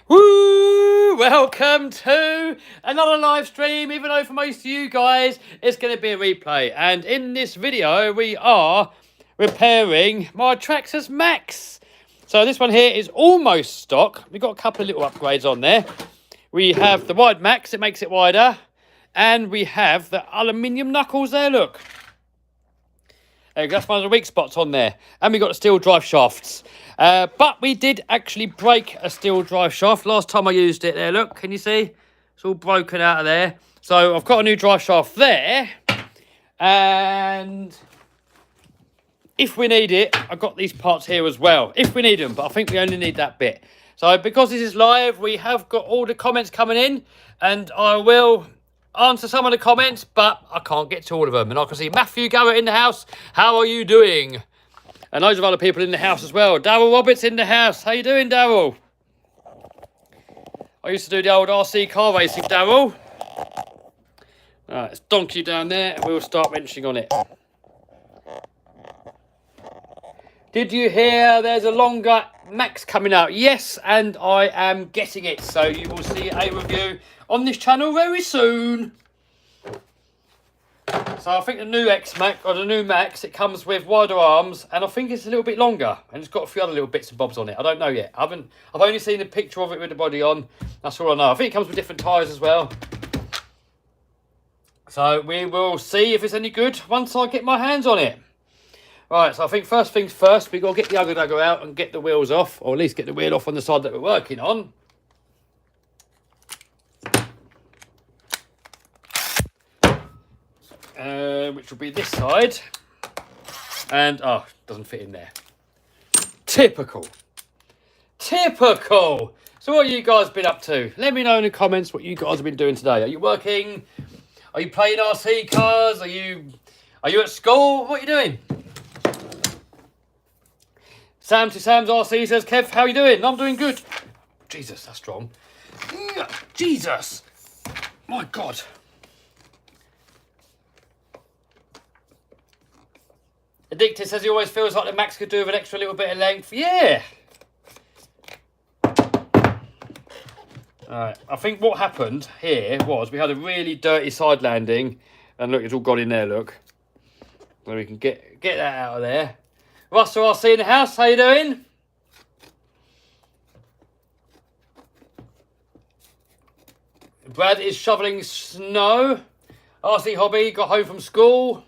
Woo! Welcome to another live stream, even though for most of you guys it's going to be a replay. And in this video we are repairing my Traxxas Max. So this one here is almost stock. We've got a couple of little upgrades on there. We have the wide max, it makes it wider. And we have the aluminium knuckles there, look. That's one of the weak spots on there. And we got the steel drive shafts. But we did actually break a steel drive shaft. Last time I used it there, look, can you see? It's all broken out of there. So I've got a new drive shaft there. And if we need it, I've got these parts here as well. If we need them, but I think we only need that bit. So because this is live, we have got all the comments coming in. And I will answer some of the comments, but I can't get to all of them. And I can see Matthew Garrett in the house. How are you doing? And loads of other people in the house as well. Daryl Roberts in the house. How you doing, Daryl? I used to do the old RC car racing, Daryl. Alright, let's donk you down there and we'll start wrenching on it. Did you hear there's a longer Max coming out? Yes, and I am getting it. So you will see a review on this channel very soon. So I think the new X-Max, or the new Max, it comes with wider arms, and I think it's a little bit longer, and it's got a few other little bits and bobs on it. I don't know yet. I've only seen a picture of it with the body on. That's all I know. I think it comes with different tyres as well. So we will see if it's any good once I get my hands on it. Right, so I think first things first, we've got to get the ugly dugger out and get the wheels off, or at least get the wheel off on the side that we're working on. Which will be this side. And, oh, doesn't fit in there. Typical. Typical. So what have you guys been up to? Let me know in the comments what you guys have been doing today. Are you working? Are you playing RC cars? Are you at school? What are you doing? Sam to Sam's RC says, Kev, how are you doing? I'm doing good. Jesus, that's strong. Jesus. My God. Addicted says he always feels like the Max could do with an extra little bit of length. Yeah. Alright, I think what happened here was we had a really dirty side landing. And look, it's all gone in there, look. So we can get that out of there. Russell, I'll see you in the house. How you doing? Brad is shoveling snow. RC Hobby got home from school.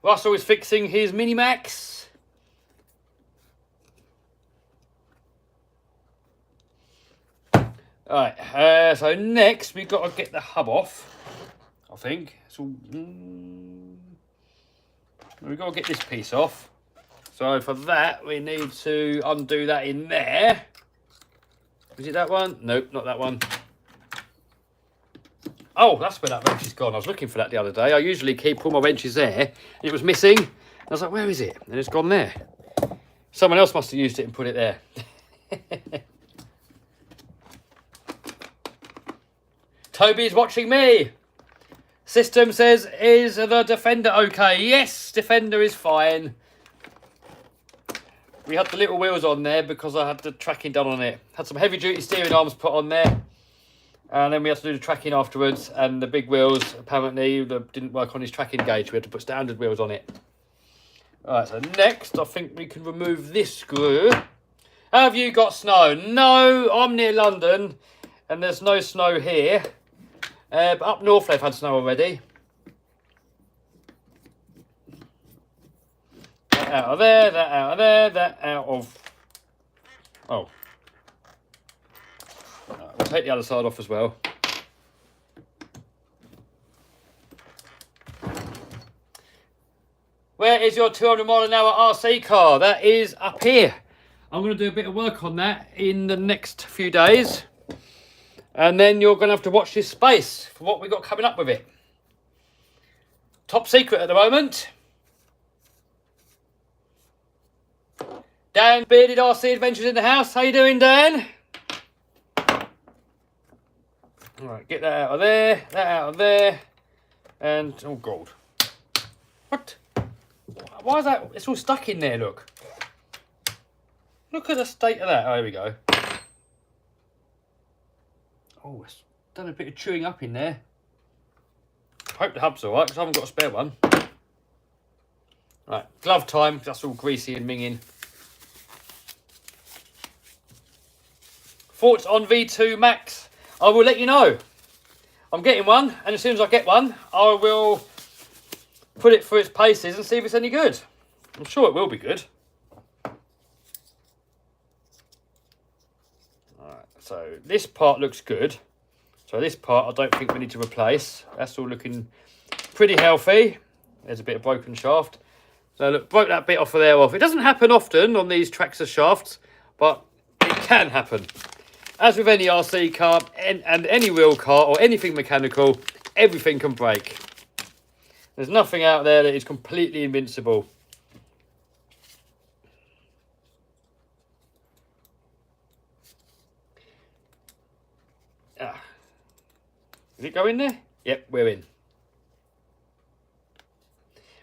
Russell is fixing his Mini Max. Alright, so next we've got to get the hub off, I think. So, we've got to get this piece off. So for that, we need to undo that in there. Is it that one? Nope, not that one. Oh, that's where that wrench is gone. I was looking for that the other day. I usually keep all my wrenches there. And it was missing. I was like, where is it? And it's gone there. Someone else must have used it and put it there. Toby's watching me. System says, is the Defender okay? Yes, Defender is fine. We had the little wheels on there because I had the tracking done on it. Had some heavy duty steering arms put on there. And then we had to do the tracking afterwards. And the big wheels, apparently, didn't work on his tracking gauge. We had to put standard wheels on it. Alright, so next, I think we can remove this screw. Have you got snow? No, I'm near London. And there's no snow here. But up north they've had snow already. That out of there, that out of there, that out of... Oh. Right, we'll take the other side off as well. Where is your 200 mile an hour RC car? That is up here. I'm going to do a bit of work on that in the next few days. And then you're going to have to watch this space for what we've got coming up with it. Top secret at the moment. Dan Bearded RC Adventures in the house. How you doing, Dan? Alright, get that out of there, that out of there. And, oh God. What? Why is that? It's all stuck in there, look. Look at the state of that. Oh, here we go. Oh, it's done a bit of chewing up in there. Hope the hub's alright, because I haven't got a spare one. Right, glove time, that's all greasy and minging. Thoughts on V2 Max? I will let you know. I'm getting one, and as soon as I get one, I will put it through its paces and see if it's any good. I'm sure it will be good. Alright, so this part looks good. So this part I don't think we need to replace. That's all looking pretty healthy. There's a bit of broken shaft. So look, broke that bit off of there off. It doesn't happen often on these Traxxas shafts, but it can happen. As with any RC car and any real car or anything mechanical, everything can break. There's nothing out there that is completely invincible. Did it go in there? Yep, we're in.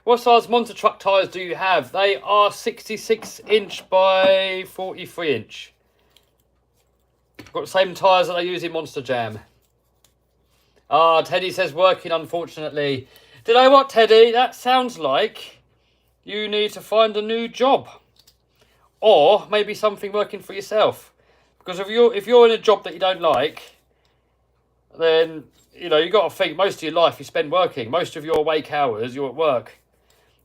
What size monster truck tyres do you have? They are 66 inch by 43 inch. I've got the same tyres that I use in Monster Jam. Ah, Teddy says working, unfortunately. Do you know what, Teddy? That sounds like you need to find a new job. Or maybe something working for yourself. Because if you're in a job that you don't like, then, you know, you've got to think most of your life you spend working. Most of your wake hours, you're at work.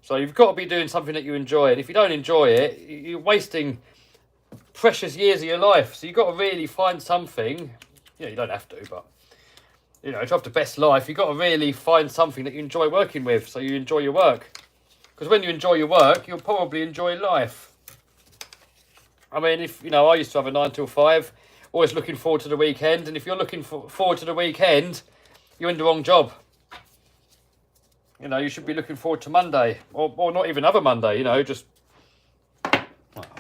So you've got to be doing something that you enjoy. And if you don't enjoy it, you're wasting precious years of your life. So you've got to really find something. You know, you don't have to, but, you know, to have the best life, you've got to really find something that you enjoy working with. So you enjoy your work. Because when you enjoy your work, you'll probably enjoy life. I mean, if, you know, I used to have a 9 till 5. Always looking forward to the weekend. And if you're looking forward to the weekend, you're in the wrong job. You know, you should be looking forward to Monday. Or not even other Monday, you know, just... Oh,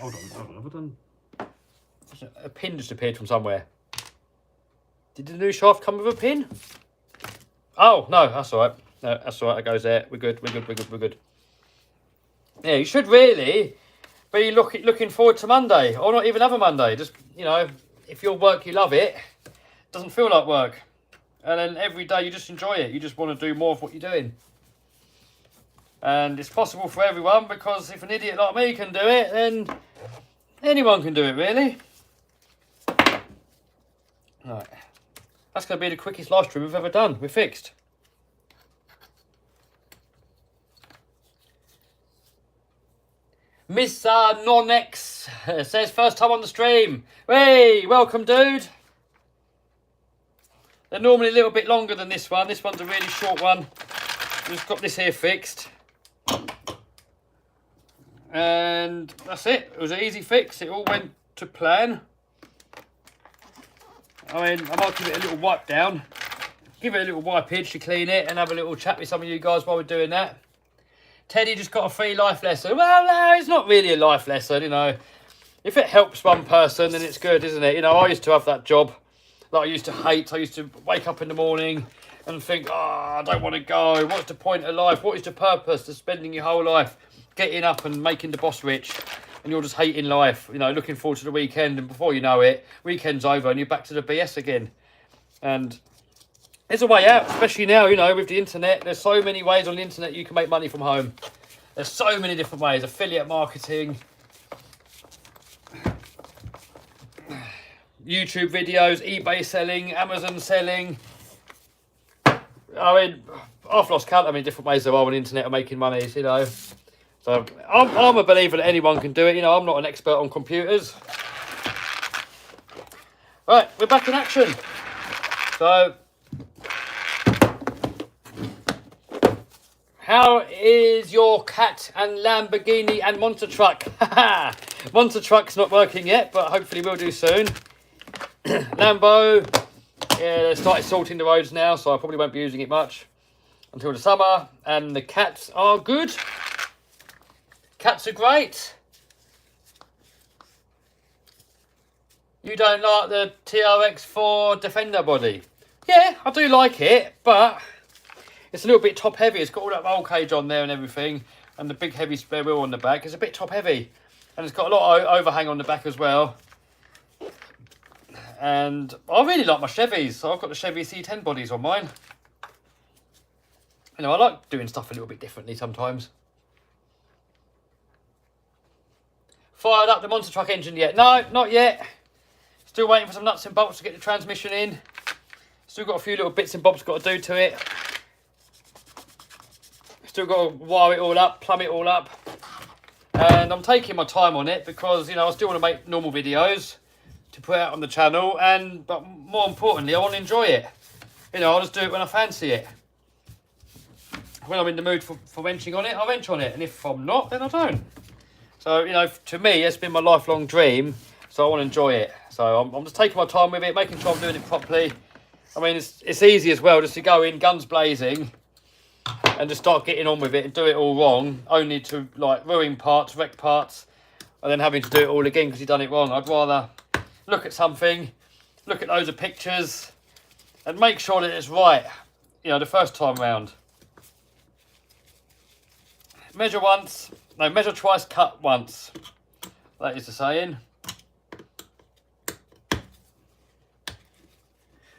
hold on. Have I done... A pin just appeared from somewhere. Did the new shaft come with a pin? Oh, no, that's all right. No, that's all right. It goes there. We're good. Yeah, you should really be looking forward to Monday. Or not even other Monday. Just, you know... If your work, you love it, doesn't feel like work. And then every day you just enjoy it. You just want to do more of what you're doing. And it's possible for everyone, because if an idiot like me can do it, then anyone can do it, really. Right. That's going to be the quickest live stream we've ever done. We're fixed. Miss Nonex says, first time on the stream. Hey, welcome, dude. They're normally a little bit longer than this one. This one's a really short one. Just got this here fixed. And that's it. It was an easy fix. It all went to plan. I mean, I might give it a little wipe down. Give it a little wipeage to clean it and have a little chat with some of you guys while we're doing that. Teddy just got a free life lesson. Well, no, it's not really a life lesson, you know. If it helps one person, then it's good, isn't it? You know, I used to have that job that I used to hate. I used to wake up in the morning and think, oh, I don't want to go. What's the point of life? What is the purpose of spending your whole life getting up and making the boss rich? And you're just hating life, you know, looking forward to the weekend. And before you know it, weekend's over and you're back to the BS again. And there's a way out, especially now, you know, with the internet. There's so many ways on the internet you can make money from home. There's so many different ways. Affiliate marketing, YouTube videos, eBay selling, Amazon selling. I mean, I've lost count how many different ways there are on the internet of making money, you know. So I'm a believer that anyone can do it. You know, I'm not an expert on computers. Right, we're back in action. So, how is your cat and Lamborghini and monster truck? Monster truck's not working yet, but hopefully we'll do soon. Lambo, yeah, they started salting the roads now, so I probably won't be using it much until the summer. And the cats are good. Cats are great. You don't like the TRX4 Defender body? Yeah, I do like it, but it's a little bit top heavy. It's got all that roll cage on there and everything, and the big heavy spare wheel on the back. It's a bit top heavy, and it's got a lot of overhang on the back as well. And I really like my Chevys, so I've got the Chevy C10 bodies on mine. You know, I like doing stuff a little bit differently sometimes. Fired up the monster truck engine yet? No, not yet. Still waiting for some nuts and bolts to get the transmission in. Still got a few little bits and bobs got to do to it. Still got to wire it all up, plumb it all up. And I'm taking my time on it because, you know, I still want to make normal videos to put out on the channel. But more importantly, I want to enjoy it. You know, I'll just do it when I fancy it. When I'm in the mood for wrenching on it, I'll wrench on it. And if I'm not, then I don't. So, you know, to me, it's been my lifelong dream. So I want to enjoy it. So I'm just taking my time with it, making sure I'm doing it properly. I mean, it's easy as well just to go in guns blazing and just start getting on with it and do it all wrong, only to like ruin parts, wreck parts, and then having to do it all again because you've done it wrong. I'd rather look at something, look at loads of pictures, and make sure that it's right, you know, the first time round. Measure once, no, measure twice, cut once. That is the saying.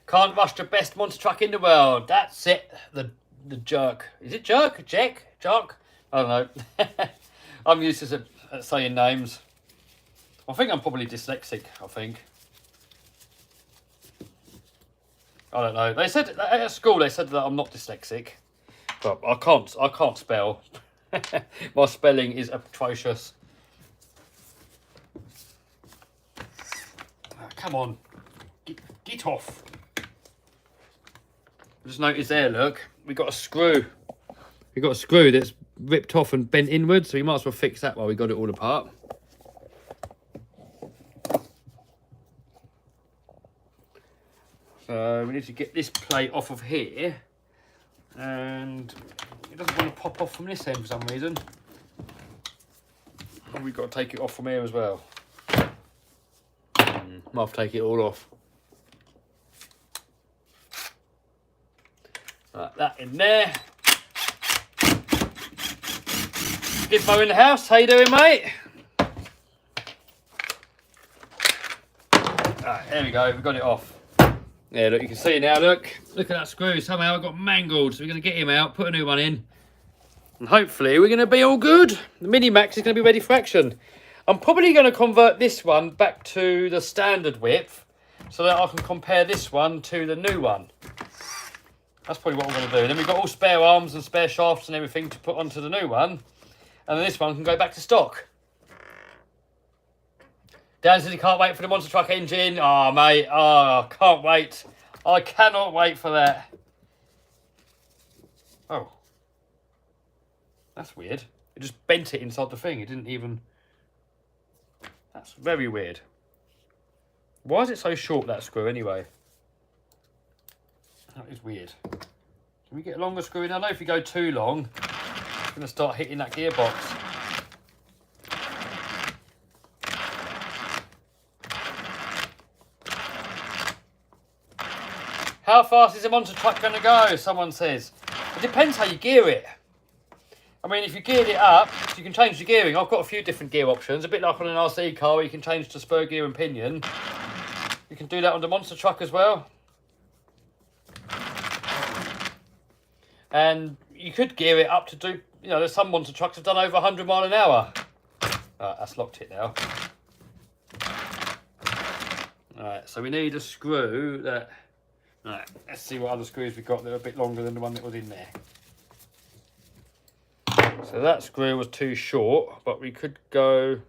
Can't rush the best monster truck in the world. That's it. The jerk. Is it jerk? Jerk? I don't know. I'm used to saying names. I think I'm probably dyslexic, I think. I don't know. They said at school they said that I'm not dyslexic. But I can't spell. My spelling is atrocious. Oh, come on. Get off. Just noticed there, look, we got a screw. We got a screw that's ripped off and bent inwards, so we might as well fix that while we got it all apart. So we need to get this plate off of here, and it doesn't want to pop off from this end for some reason. And we've got to take it off from here as well. Might have to take it all off. Like that in there. Gizmo in the house. How you doing, mate? Right, there we go. We've got it off. Yeah, look, you can see now. Look at that screw. Somehow it got mangled. So we're going to get him out, put a new one in, and hopefully we're going to be all good. The Mini Max is going to be ready for action. I'm probably going to convert this one back to the standard width so that I can compare this one to the new one. That's probably what I'm going to do. Then we've got all spare arms and spare shafts and everything to put onto the new one. And then this one can go back to stock. Dan says he can't wait for the monster truck engine. Oh, mate. Oh, can't wait. I cannot wait for that. Oh. That's weird. It just bent it inside the thing. It didn't even... That's very weird. Why is it so short, that screw, anyway? That is weird. Can we get a longer screw in? I know if you go too long, it's going to start hitting that gearbox. How fast is a monster truck going to go? Someone says. It depends how you gear it. I mean, if you geared it up, you can change the gearing. I've got a few different gear options. A bit like on an RC car where you can change to spur gear and pinion. You can do that on the monster truck as well. And you could gear it up to do, you know, there's some monster trucks have done over 100 miles an hour. Right, that's locked it now. Alright, so we need a screw that... Alright, let's see what other screws we've got that are a bit longer than the one that was in there. So that screw was too short, but we could go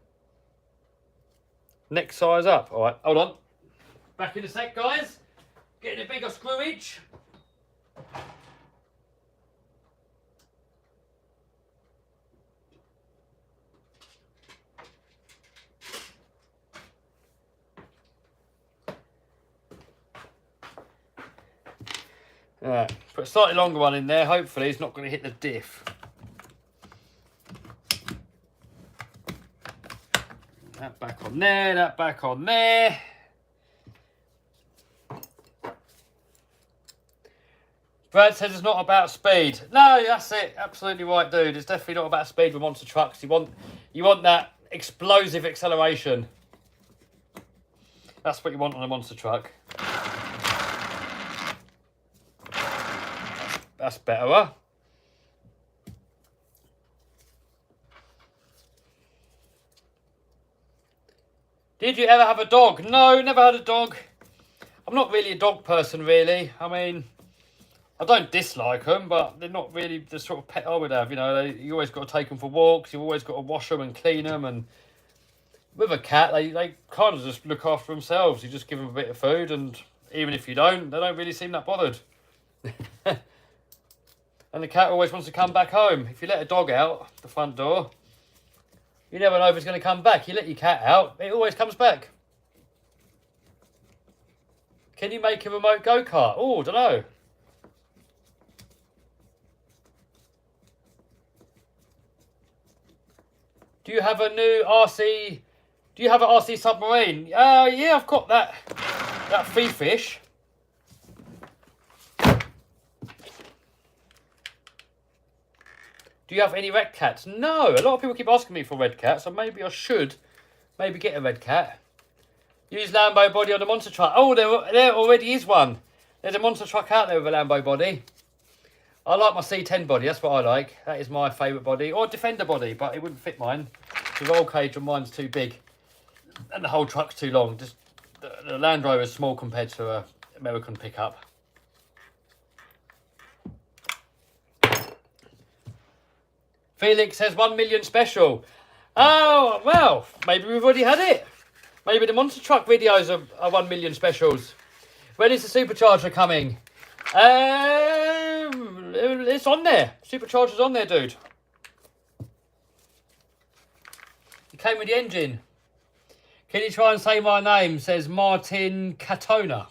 next size up. Alright, hold on. Back in a sec, guys. Getting a bigger screw each. Alright, put a slightly longer one in there. Hopefully it's not going to hit the diff. That back on there, that back on there. Brad says it's not about speed. No, that's it. Absolutely right, dude. It's definitely not about speed with monster trucks. You want that explosive acceleration. That's what you want on a monster truck. That's better, huh? Did you ever have a dog? No, never had a dog. I'm not really a dog person, really. I mean, I don't dislike them, but they're not really the sort of pet I would have. You know, you always got to take them for walks. You've always got to wash them and clean them. And with a cat, they kind of just look after themselves. You just give them a bit of food, and even if you don't, they don't really seem that bothered. And the cat always wants to come back home. If you let a dog out the front door, you never know if it's going to come back. You let your cat out, it always comes back. Can you make a remote go-kart? Oh, I don't know. Do you have a new RC? Do you have an RC submarine? Yeah, I've got that free fish. Do you have any red cats? No, a lot of people keep asking me for red cats, so maybe I should get a red cat. Use Lambo body on the monster truck. Oh, there already is one. There's a monster truck out there with a Lambo body. I like my C10 body, that's what I like. That is my favourite body. Or Defender body, but it wouldn't fit mine. The roll cage on mine's too big. And the whole truck's too long. Just the Land Rover is small compared to an American pickup. Felix says 1 million special. Oh, well, maybe we've already had it. Maybe the monster truck videos are 1 million specials. When is the supercharger coming? It's on there. Supercharger's on there, dude. It came with the engine. Can you try and say my name? Says Martin Catona.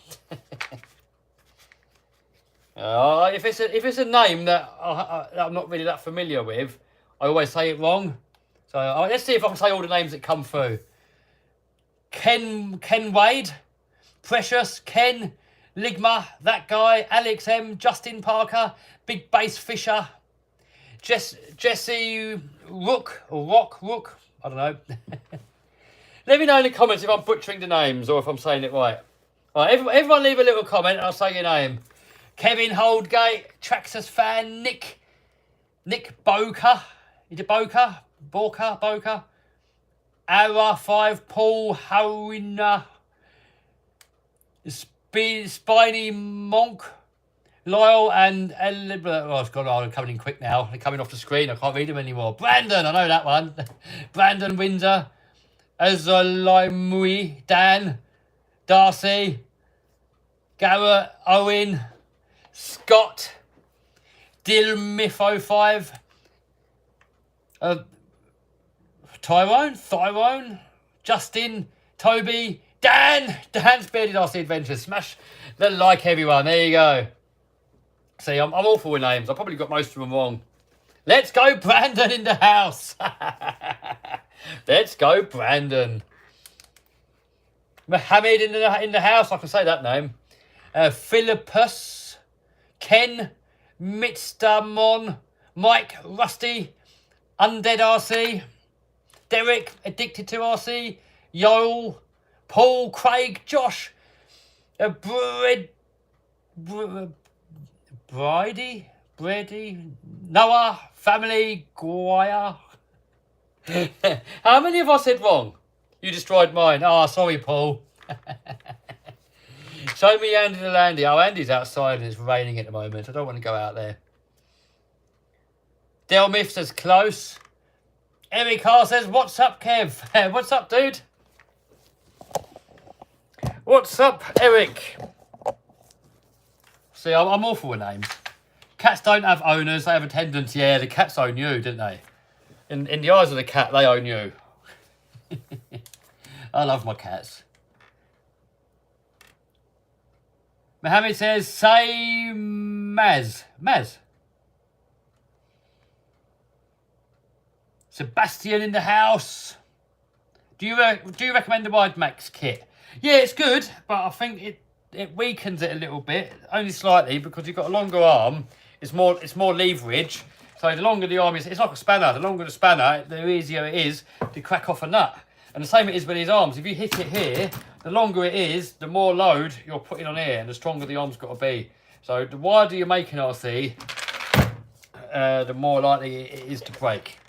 If it's a name that I'm not really that familiar with, I always say it wrong. So let's see if I can say all the names that come through. Ken Wade, Precious, Ken, Ligma, that guy, Alex M, Justin Parker, Big Bass Fisher, Jesse Rook, I don't know. Let me know in the comments if I'm butchering the names or if I'm saying it right. All right, everyone leave a little comment and I'll say your name. Kevin Holdgate, Traxxas fan, Nick Boker. Is it Boker? Boker? Ara 5, Paul Howina, Spiny Monk, Lyle and oh god, I'm coming in quick now. They're coming off the screen. I can't read them anymore. Brandon, I know that one. Brandon Windsor, Azalimui, Dan, Darcy, Garrett, Owen, Scott, Dilmith05, Tyrone, Justin, Toby, Dan's Bearded RC Adventures. Smash the like, everyone. There you go. See, I'm awful with names. I probably got most of them wrong. Let's go, Brandon, in the house. Let's go, Brandon. Mohammed in the house. I can say that name. Philippus, Ken, Mitstamon, Mike, Rusty, Undead RC, Derek, Addicted to RC, Yoel, Paul, Craig, Josh, Brady, Noah, Family, Guaya. How many have I said wrong? You destroyed mine. Oh, sorry, Paul. Show me Andy the Landy. Oh, Andy's outside and it's raining at the moment. I don't want to go out there. Delmith says close. Eric R says, what's up, Kev? What's up, dude? What's up, Eric? See, I'm awful with names. Cats don't have owners, they have attendants. Yeah, the cats own you, didn't they? In the eyes of the cat, they own you. I love my cats. Mohammed says, say Maz. Sebastian in the house. Do you recommend the Wide Max kit? Yeah, it's good, but I think it weakens it a little bit, only slightly, because you've got a longer arm. It's more leverage. So the longer the arm is, it's like a spanner. The longer the spanner, the easier it is to crack off a nut. And the same it is with his arms. If you hit it here, the longer it is, the more load you're putting on here and the stronger the arm's got to be. So the wider you make an RC, the more likely it is to break.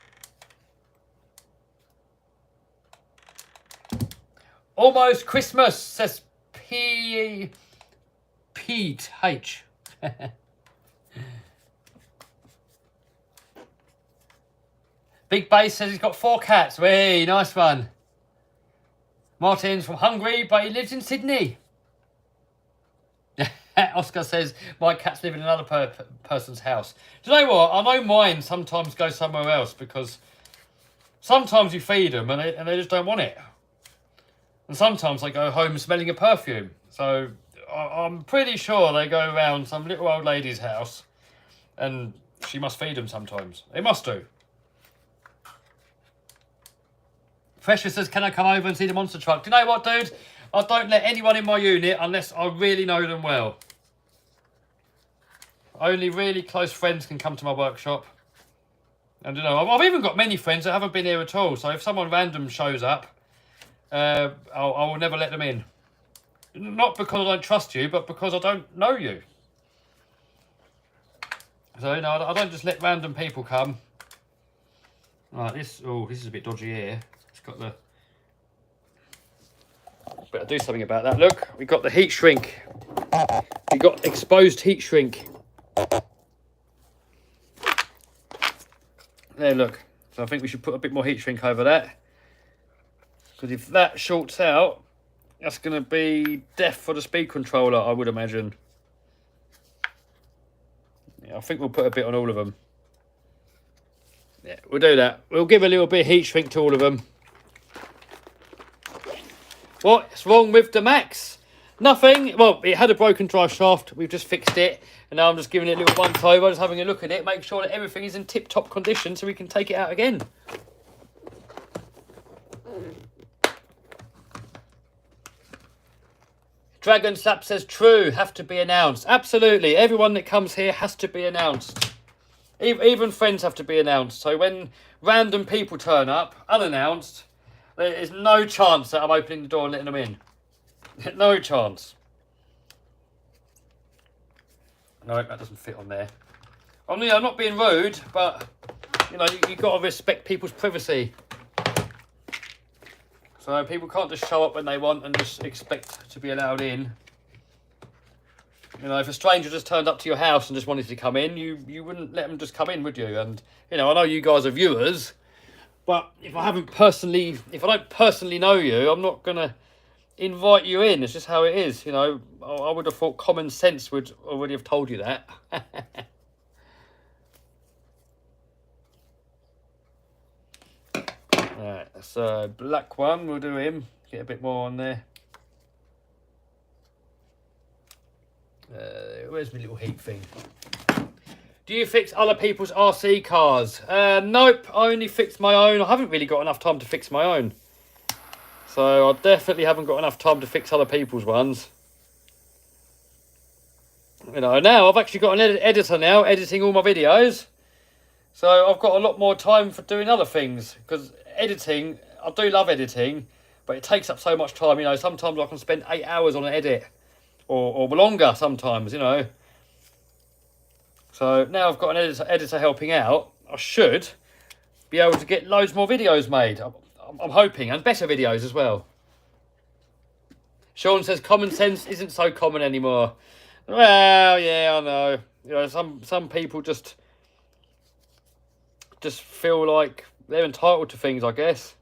Almost Christmas, says Pete H. Big Bass says he's got 4 cats. Hey, nice one. Martin's from Hungary, but he lives in Sydney. Oscar says, my cats live in another person's house. Do you know what? I know mine sometimes go somewhere else because sometimes you feed them and they just don't want it. And sometimes they go home smelling a perfume. So I'm pretty sure they go around some little old lady's house and she must feed them sometimes. They must do. Precious says, can I come over and see the monster truck? Do you know what, dude? I don't let anyone in my unit unless I really know them well. Only really close friends can come to my workshop. And you know, I've even got many friends that haven't been here at all. So if someone random shows up, I will never let them in. Not because I don't trust you, but because I don't know you. So, you know, I don't just let random people come. Right, this is a bit dodgy here. It's got the... Better do something about that. Look, we've got the heat shrink. We've got exposed heat shrink. There, look. So I think we should put a bit more heat shrink over that. Because if that shorts out, that's going to be death for the speed controller, I would imagine. Yeah, I think we'll put a bit on all of them. Yeah, we'll do that. We'll give a little bit of heat shrink to all of them. What's wrong with the Max? Nothing. Well, it had a broken drive shaft. We've just fixed it. And now I'm just giving it a little once over, just having a look at it, make sure that everything is in tip-top condition so we can take it out again. Dragon Slap says, true, have to be announced. Absolutely. Everyone that comes here has to be announced. Even friends have to be announced. So when random people turn up, unannounced, there is no chance that I'm opening the door and letting them in. No chance. No, that doesn't fit on there. I'm not being rude, but, you know, you've got to respect people's privacy. So people can't just show up when they want and just expect to be allowed in. You know, if a stranger just turned up to your house and just wanted to come in, you wouldn't let them just come in, would you? And, you know, I know you guys are viewers, but if I don't personally know you, I'm not going to invite you in. It's just how it is, you know. I would have thought common sense would already have told you that. Alright, that's a black one. We'll do him. Get a bit more on there. Where's my little heat thing? Do you fix other people's RC cars? Nope, I only fix my own. I haven't really got enough time to fix my own. So I definitely haven't got enough time to fix other people's ones. You know, now I've actually got an editor now, editing all my videos. So I've got a lot more time for doing other things. Because editing, I do love editing, but it takes up so much time. You know, sometimes I can spend 8 hours on an edit. Or longer sometimes, you know. So now I've got an editor helping out. I should be able to get loads more videos made. I'm hoping, and better videos as well. Sean says common sense isn't so common anymore. Well, yeah, I know. You know, some people just feel like they're entitled to things, I guess.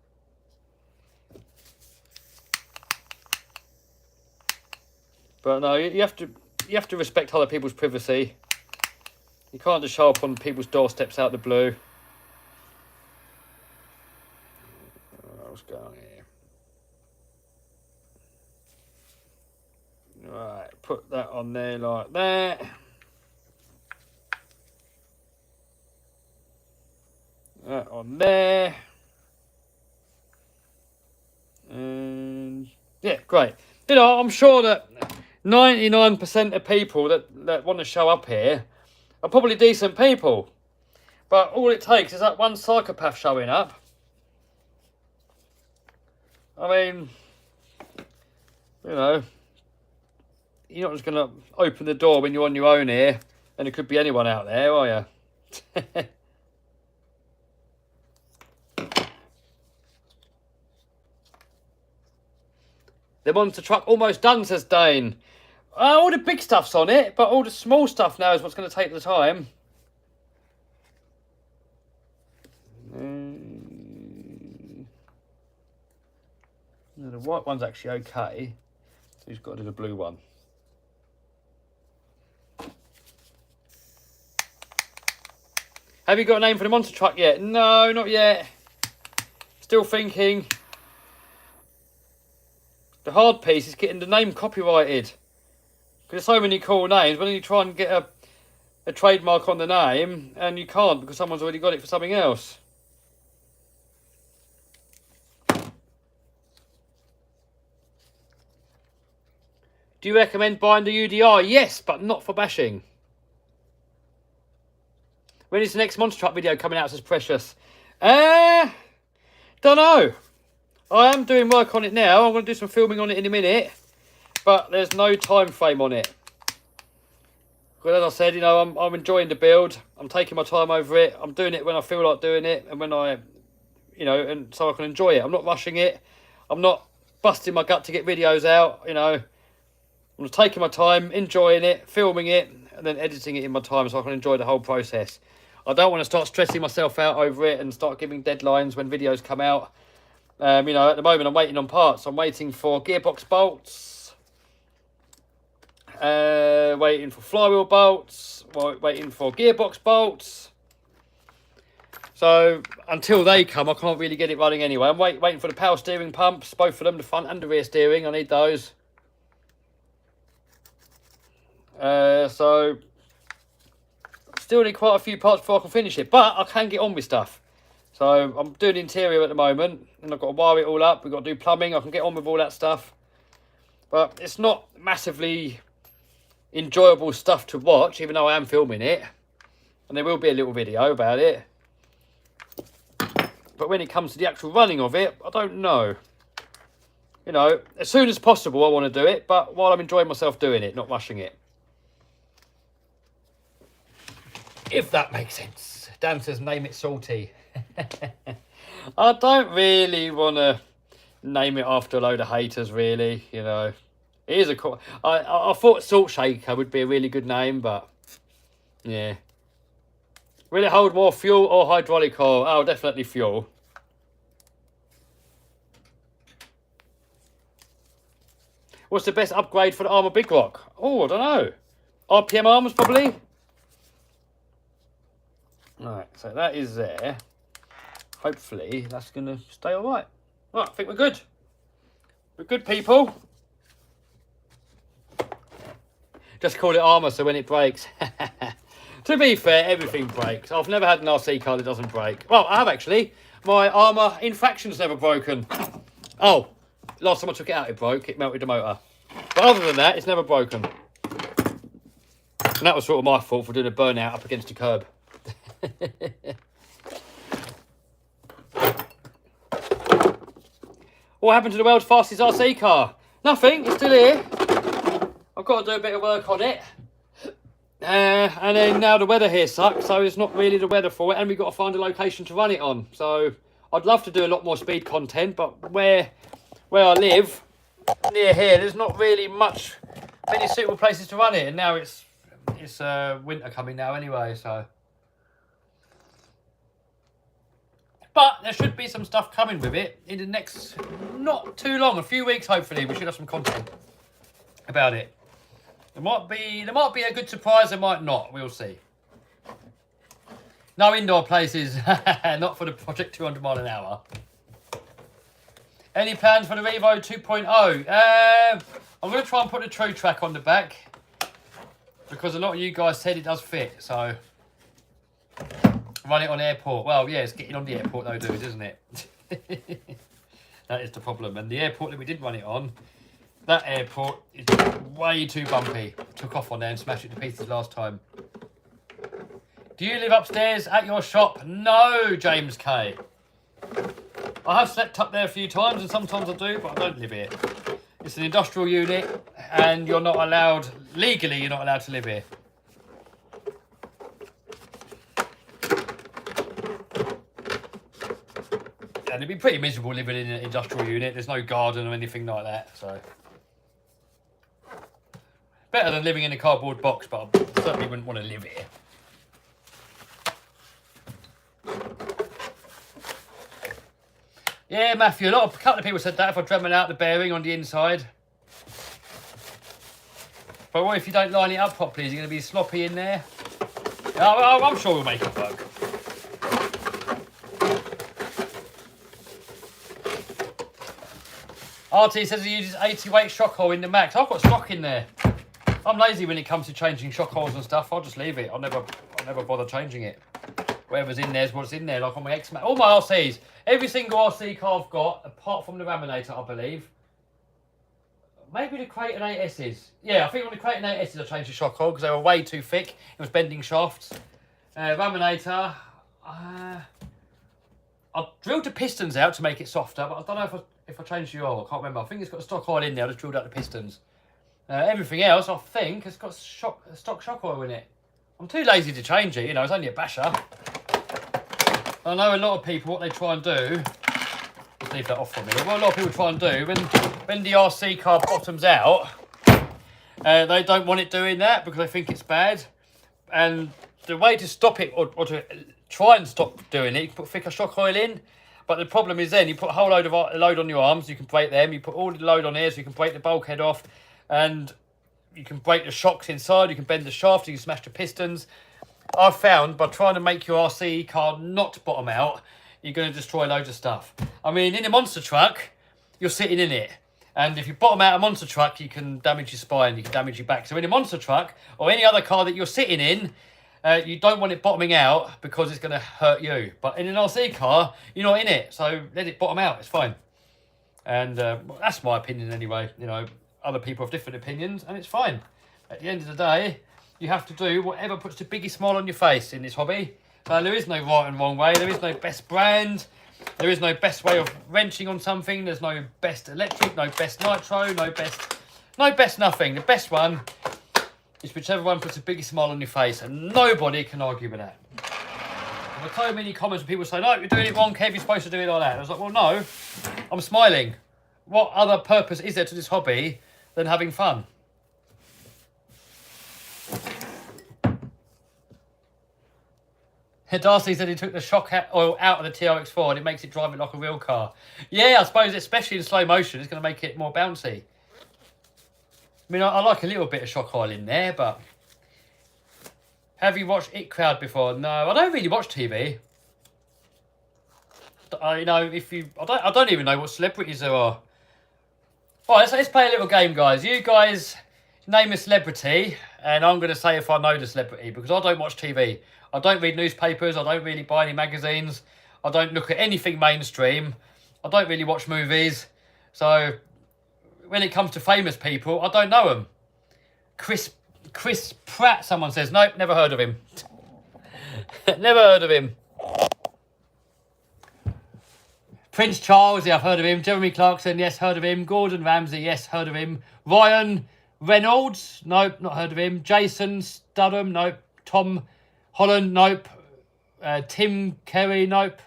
But no, you have to respect other people's privacy. You can't just show up on people's doorsteps out of the blue. What's going on here? Right, put that on there like that. That on there. And yeah, great. You know, I'm sure that 99% of people that want to show up here are probably decent people. But all it takes is that one psychopath showing up. I mean, You know, you're not just going to open the door when you're on your own here, and it could be anyone out there, are you? The monster truck almost done, says Dane. All the big stuff's on it, but all the small stuff now is what's going to take the time. The white one's actually okay. So he's got to do the blue one. Have you got a name for the monster truck yet? No, not yet. Still thinking. The hard piece is getting the name copyrighted. Because there's so many cool names, but then you try and get a trademark on the name, and you can't because someone's already got it for something else. Do you recommend buying the UDR? Yes, but not for bashing. When is the next monster truck video coming out, says Precious? Don't know. I am doing work on it now. I'm going to do some filming on it in a minute. But there's no time frame on it. But as I said, you know, I'm enjoying the build. I'm taking my time over it. I'm doing it when I feel like doing it. And when I, you know, and so I can enjoy it. I'm not rushing it. I'm not busting my gut to get videos out, you know. I'm just taking my time, enjoying it, filming it, and then editing it in my time so I can enjoy the whole process. I don't want to start stressing myself out over it and start giving deadlines when videos come out. You know, at the moment I'm waiting on parts. I'm waiting for gearbox bolts, waiting for flywheel bolts, waiting for gearbox bolts. So until they come, I can't really get it running anyway. I'm waiting for the power steering pumps, both of them, the front and the rear steering. I need those. So still need quite a few parts before I can finish it, but I can get on with stuff. So I'm doing the interior at the moment, and I've got to wire it all up. We've got to do plumbing. I can get on with all that stuff, but it's not massively enjoyable stuff to watch, even though I am filming it, and there will be a little video about it. But when it comes to the actual running of it, I don't know. You know, as soon as possible I want to do it, but while I'm enjoying myself doing it, not rushing it. If that makes sense. Dan says, name it Salty. I don't really want to name it after a load of haters, really, you know. It is a cool... I thought Salt Shaker would be a really good name, but... yeah. Will it hold more fuel or hydraulic oil? Oh, definitely fuel. What's the best upgrade for the Armour Big Rock? Oh, I don't know. RPM armors, probably? Right, so that is there. Hopefully, that's going to stay all right. Right, I think we're good. We're good, people. Just call it armour, so when it breaks... To be fair, everything breaks. I've never had an RC car that doesn't break. Well, I have actually. My Armour Infraction's never broken. Oh, last time I took it out, it broke. It melted the motor. But other than that, it's never broken. And that was sort of my fault for doing a burnout up against the curb. What happened to the world's fastest RC car? Nothing, it's still here. I've got to do a bit of work on it. And then now the weather here sucks, so it's not really the weather for it, and we've got to find a location to run it on. So I'd love to do a lot more speed content, but where I live, near here, there's not really many suitable places to run it, and now it's winter coming now anyway, so. But there should be some stuff coming with it in the next, not too long, a few weeks hopefully, we should have some content about it. There might be a good surprise, there might not, we'll see. No indoor places, not for the Project 200 mile an hour. Any plans for the Revo 2.0? I'm going to try and put the True Track on the back, because a lot of you guys said it does fit, so run it on airport. Well, yeah, it's getting on the airport though, dude, isn't it? That is the problem. And the airport that we did run it on, that airport is way too bumpy. Took off on there and smashed it to pieces last time. Do you live upstairs at your shop? No, James K. I have slept up there a few times, and sometimes I do, but I don't live here. It's an industrial unit, and you're not allowed, legally, you're not allowed to live here. And it'd be pretty miserable living in an industrial unit. There's no garden or anything like that, so. Better than living in a cardboard box, but I certainly wouldn't want to live here. Yeah, Matthew, a couple of people said that if I dremel out the bearing on the inside. But what if you don't line it up properly? Is it going to be sloppy in there? Oh, I'm sure we'll make it work. RT says he uses 80 weight shock hole in the Max. I've got stock in there. I'm lazy when it comes to changing shock holes and stuff. I'll just leave it. I'll never bother changing it. Whatever's in there is what's in there. Like on my X-Max, all my RCs, every single RC car I've got, apart from the Raminator, I believe. Maybe the Creighton 8Ss. Yeah, I think on the Creighton 8Ss I changed the shock hole because they were way too thick. It was bending shafts. Raminator, I drilled the pistons out to make it softer, but I don't know if I changed the oil. I can't remember. I think it's got a stock oil in there. I just drilled out the pistons. Everything else, I think, has got stock shock oil in it. I'm too lazy to change it, you know, it's only a basher. I know a lot of people, what they try and do, just leave that off for me, what a lot of people try and do, when the RC car bottoms out, they don't want it doing that because they think it's bad. And the way to stop it, or to try and stop doing it, you can put thicker shock oil in. But the problem is then, you put a whole load on your arms, you can break them, you put all the load on here so you can break the bulkhead off, and you can break the shocks inside, you can bend the shaft, you can smash the pistons. I've found by trying to make your RC car not bottom out, you're going to destroy loads of stuff. I mean, in a monster truck, you're sitting in it. And if you bottom out a monster truck, you can damage your spine, you can damage your back. So in a monster truck, or any other car that you're sitting in, you don't want it bottoming out because it's going to hurt you. But in an RC car, you're not in it. So let it bottom out, it's fine. And that's my opinion anyway. You know, other people have different opinions, and it's fine. At the end of the day, you have to do whatever puts the biggest smile on your face in this hobby. So there is no right and wrong way. There is no best brand. There is no best way of wrenching on something. There's no best electric, no best nitro, no best nothing. The best one is whichever one puts the biggest smile on your face, and nobody can argue with that. There are so many comments where people say, no, you're doing it wrong, Kev, you're supposed to do it like that. And I was like, well, no, I'm smiling. What other purpose is there to this hobby than having fun? Darcy said he took the shock oil out of the TRX4 and it makes it drive it like a real car. Yeah, I suppose, especially in slow motion, it's going to make it more bouncy. I mean, I like a little bit of shock oil in there, but... Have you watched It Crowd before? No, I don't really watch TV. You know, I don't even know what celebrities there are. All right, let's play a little game, guys. You guys name a celebrity, and I'm going to say if I know the celebrity, because I don't watch TV. I don't read newspapers. I don't really buy any magazines. I don't look at anything mainstream. I don't really watch movies. So when it comes to famous people, I don't know them. Chris Pratt, someone says. Nope, never heard of him. Never heard of him. Prince Charles, yeah, I've heard of him. Jeremy Clarkson, yes, heard of him. Gordon Ramsay, yes, heard of him. Ryan Reynolds, nope, not heard of him. Jason Statham, nope. Tom Holland, nope. Tim Curry, nope.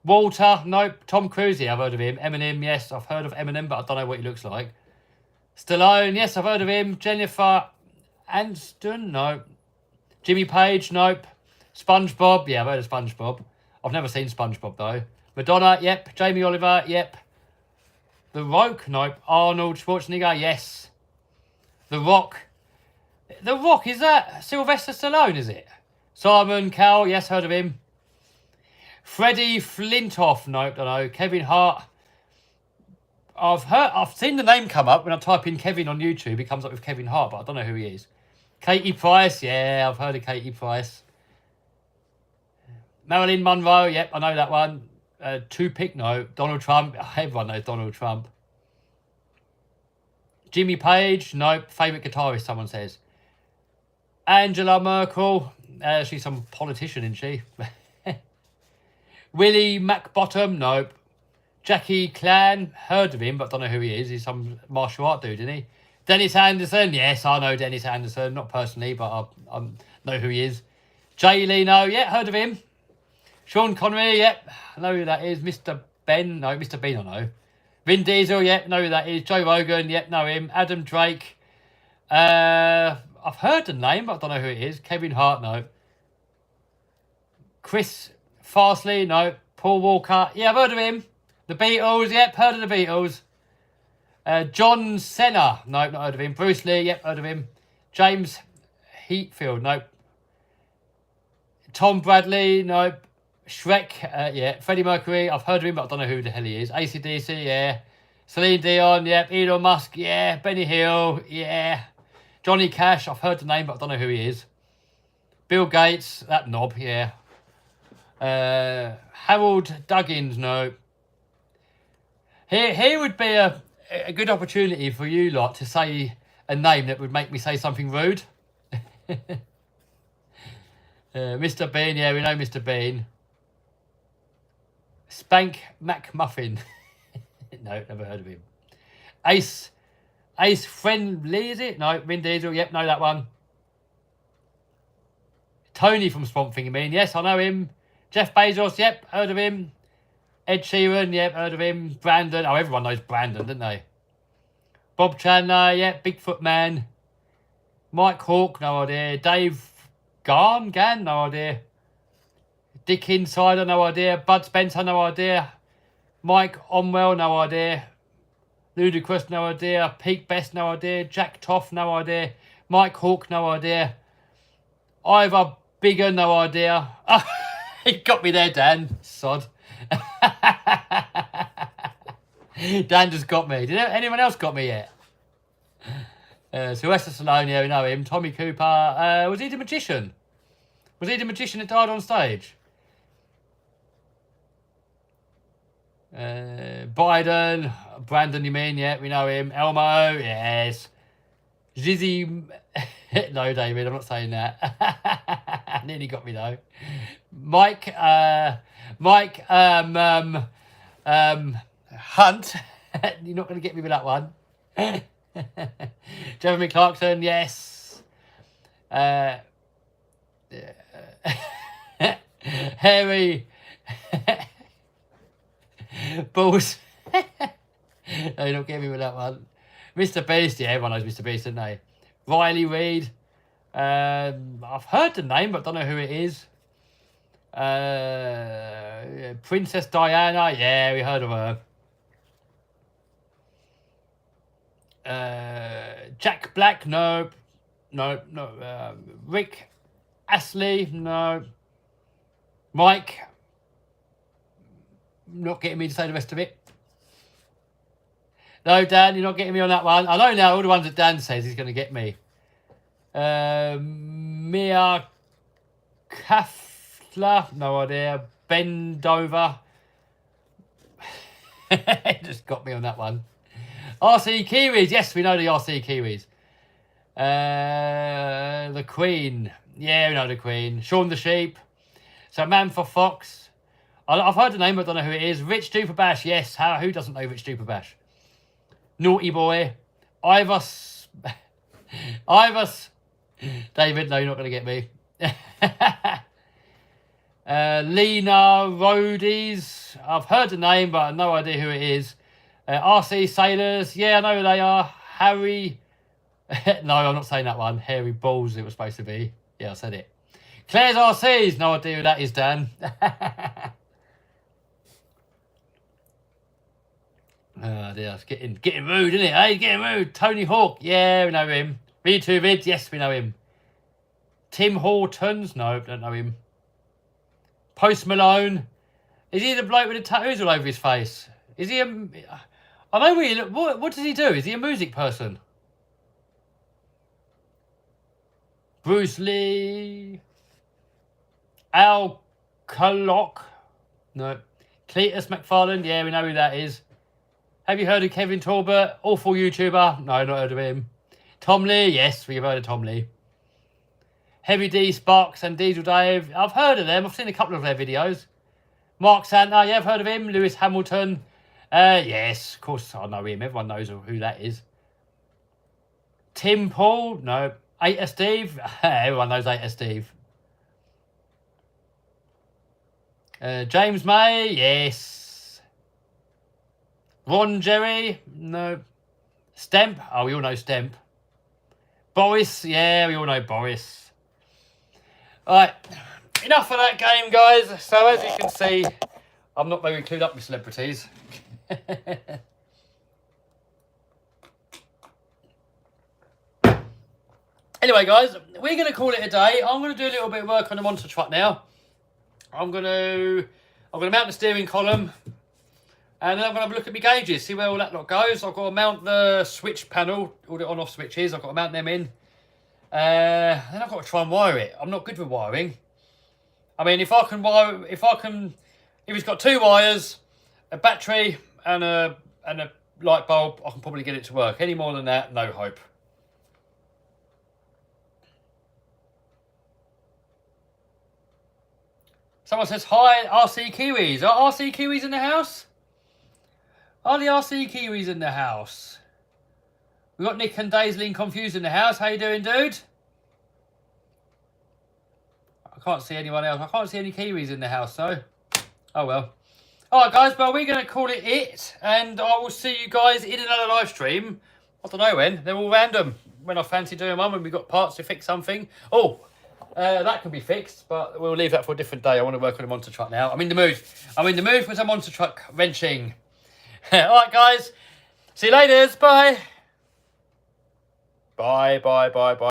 Walter, nope. Tom Cruise, yeah, I've heard of him. Eminem, yes, I've heard of Eminem, but I don't know what he looks like. Stallone, yes, I've heard of him. Jennifer Aniston, nope. Jimmy Page, nope. SpongeBob, yeah, I've heard of SpongeBob. I've never seen SpongeBob, though. Madonna, yep. Jamie Oliver, yep. The Rock, nope. Arnold Schwarzenegger, yes. The Rock. The Rock, is that Sylvester Stallone, is it? Simon Cowell, yes, heard of him. Freddie Flintoff, nope, don't know. Kevin Hart. I've seen the name come up when I type in Kevin on YouTube. It comes up with Kevin Hart, but I don't know who he is. Katie Price, yeah, I've heard of Katie Price. Marilyn Monroe, yep, I know that one. Tupac, no. Donald Trump, everyone knows Donald Trump. Jimmy Page, nope. Favourite guitarist, someone says. Angela Merkel, she's some politician, isn't she? Willie McBottom, nope. Jackie Clan, heard of him, but don't know who he is. He's some martial art dude, isn't he? Dennis Anderson, yes, I know Dennis Anderson. Not personally, but I know who he is. Jay Leno, yeah, heard of him. Sean Connery, yep, I know who that is. Mr. Ben, no, Mr. Bean, I know. Vin Diesel, yep, know who that is. Joe Rogan, yep, know him. Adam Drake, I've heard the name, but I don't know who it is. Kevin Hart, no. Chris Farsley, no. Paul Walker, yeah, I've heard of him. The Beatles, yep, heard of the Beatles. John Cena, no, not heard of him. Bruce Lee, yep, heard of him. James Heatfield, no. Tom Bradley, no. Shrek, yeah. Freddie Mercury, I've heard of him, but I don't know who the hell he is. AC/DC, yeah. Celine Dion, yep. Elon Musk, yeah. Benny Hill, yeah. Johnny Cash, I've heard the name, but I don't know who he is. Bill Gates, that knob, yeah. Harold Duggins, no. Here would be a good opportunity for you lot to say a name that would make me say something rude. Mr. Bean, yeah, we know Mr. Bean. Spank McMuffin. No, never heard of him. Ace Friendly, is it? No, Vin Diesel, yep, know that one. Tony from Swamp Thing, you mean? Yes, I know him. Jeff Bezos, yep, heard of him. Ed Sheeran, yep, heard of him. Brandon, oh, everyone knows Brandon, don't they? Bob Chandler, yep, Bigfoot Man. Mike Hawke, no idea. Dave Gann, no idea. Dick Insider, no idea. Bud Spencer, no idea. Mike Onwell, no idea. Ludacris, no idea. Pete Best, no idea. Jack Toff, no idea. Mike Hawke, no idea. Ivor Bigger, no idea. Oh, he got me there, Dan. Sod. Dan just got me. Did anyone else got me yet? Sylvester Stallone, yeah, we know him. Tommy Cooper. Was he the magician? Was he the magician that died on stage? Biden. Brandon, you mean? Yeah, we know him. Elmo, yes. Zizzy. No, David, I'm not saying that. Nearly got me, though. Mike. Hunt. You're not going to get me with that one. Jeremy Clarkson, yes. Harry Balls. No, you're not getting me with that one. Mr. Beast, yeah, everyone knows Mr. Beast, don't they? Riley Reid. I've heard the name, but don't know who it is. Princess Diana, yeah, we heard of her. Jack Black, no. Rick Astley, no. Mike, not getting me to say the rest of it. No, Dan, you're not getting me on that one. I know now all the ones that Dan says he's going to get me. Mia Kafla, no idea. Bendover. Just got me on that one. RC Kiwis, yes, we know the RC Kiwis. The Queen, yeah, we know the Queen. Shaun the Sheep. So Man for Fox. I've heard the name, but I don't know who it is. Rich Duperbash, yes. Who doesn't know Rich Duperbash? Naughty Boy. Ivers. David, no, you're not going to get me. Lena Rhodes. I've heard the name, but I have no idea who it is. RC Sailors. Yeah, I know who they are. Harry. No, I'm not saying that one. Harry Balls, it was supposed to be. Yeah, I said it. Claire's RCs. No idea who that is, Dan. Oh dear, it's getting rude, isn't it? Hey, getting rude. Tony Hawk, yeah, we know him. V2 Vid, yes, we know him. Tim Hortons, no, don't know him. Post Malone, is he the bloke with the tattoos all over his face? Is he a? I know what does he do? Is he a music person? Bruce Lee, Al Kalok, no. Cletus McFarland, yeah, we know who that is. Have you heard of Kevin Talbot? Awful YouTuber. No, not heard of him. Tom Lee. Yes, we've heard of Tom Lee. Heavy D, Sparks and Diesel Dave. I've heard of them. I've seen a couple of their videos. Mark Santa. Yeah, I've heard of him. Lewis Hamilton. Yes, of course I know him. Everyone knows who that is. Tim Paul? No. 8 Steve? Everyone knows 8 Steve. James May? Yes. Ron Jerry? No. Stemp? Oh, we all know Stemp. Boris? Yeah, we all know Boris. Alright, enough of that game, guys. So, as you can see, I'm not very clued up with celebrities. Anyway, guys, we're going to call it a day. I'm going to do a little bit of work on the monster truck now. I'm going to mount the steering column, and then I'm going to have a look at my gauges, see where all that lot goes. I've got to mount the switch panel, all the on-off switches. I've got to mount them in. Then I've got to try and wire it. I'm not good with wiring. I mean, if it's got 2 wires, a battery, and a light bulb, I can probably get it to work. Any more than that, no hope. Someone says, hi, RC Kiwis. Are RC Kiwis in the house? Are the RC Kiwis in the house? We've got Nick and Daisley and Confused in the house. How you doing, dude? I can't see anyone else. I can't see any Kiwis in the house, so... Oh, well. Alright, guys, well, we're going to call it. And I will see you guys in another live stream. I don't know when. They're all random. When I fancy doing one, when we've got parts to fix something. Oh, that can be fixed, but we'll leave that for a different day. I want to work on a monster truck now. I'm in the mood. I'm in the mood for some monster truck wrenching. Alright, guys. See you later. Bye. Bye, bye, bye, bye.